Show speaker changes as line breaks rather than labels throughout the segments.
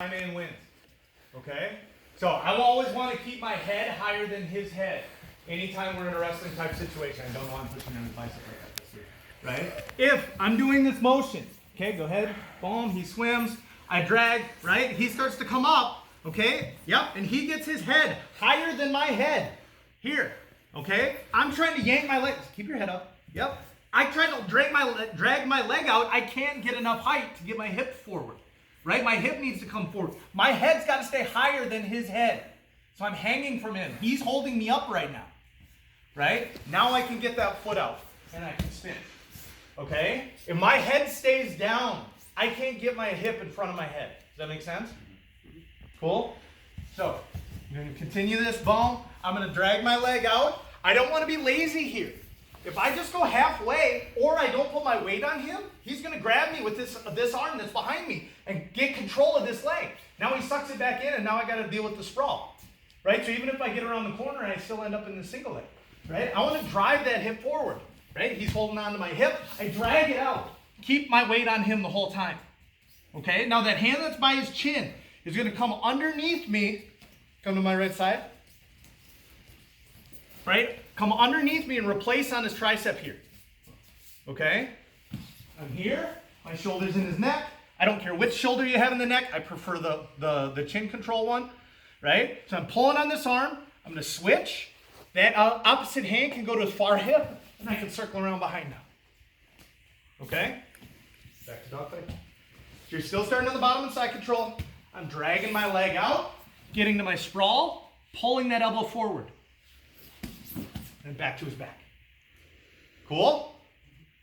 My man wins. Okay? So I will always want to keep my head higher than his head. Anytime we're in a wrestling type situation, I don't want to push him on his bicycle like this here. Right? If I'm doing this motion, okay, go ahead, boom, he swims, I drag, right? He starts to come up, okay? Yep, and he gets his head higher than my head. Here, okay? I'm trying to yank my leg. Keep your head up. Yep. I try to drag my leg out. I can't get enough height to get my hip forward. Right? My hip needs to come forward. My head's got to stay higher than his head. So I'm hanging from him. He's holding me up right now. Right? Now I can get that foot out and I can spin. Okay? If my head stays down, I can't get my hip in front of my head. Does that make sense? Cool? So, I'm going to continue this, boom. I'm going to drag my leg out. I don't want to be lazy here. If I just go halfway or I don't put my weight on him, he's going to grab me with this arm that's behind me and get control of this leg. Now he sucks it back in and now I got to deal with the sprawl. Right? So even if I get around the corner, I still end up in the single leg. Right? I want to drive that hip forward. Right? He's holding on to my hip. I drag it out. Keep my weight on him the whole time. Okay? Now that hand that's by his chin is going to come underneath me. Come to my right side. Right? Come underneath me and replace on his tricep here. Okay? I'm here. My shoulder's in his neck. I don't care which shoulder you have in the neck. I prefer the chin control one. Right? So I'm pulling on this arm. I'm going to switch. That opposite hand can go to his far hip. And I can circle around behind now. Okay? Back to dog fight. So you're still starting on the bottom and side control. I'm dragging my leg out. Getting to my sprawl. Pulling that elbow forward. And back to his back. Cool?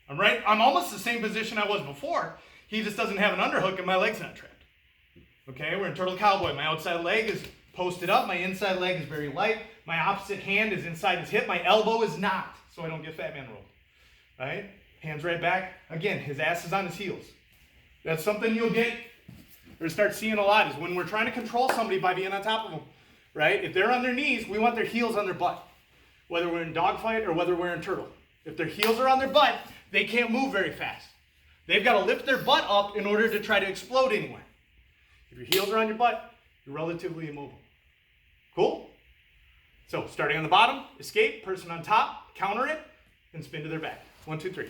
I'm almost the same position I was before. He just doesn't have an underhook and my leg's not trapped. Okay, we're in Turtle Cowboy. My outside leg is posted up. My inside leg is very light. My opposite hand is inside his hip. My elbow is not, so I don't get fat man rolled. Right? Hands right back. Again, his ass is on his heels. That's something you'll get or start seeing a lot is when we're trying to control somebody by being on top of them. Right? If they're on their knees, we want their heels on their butt. Whether we're in dogfight or whether we're in turtle. If their heels are on their butt, they can't move very fast. They've got to lift their butt up in order to try to explode anywhere. If your heels are on your butt, you're relatively immobile. Cool? So starting on the bottom, escape, person on top, counter it, and spin to their back. 1, 2, 3.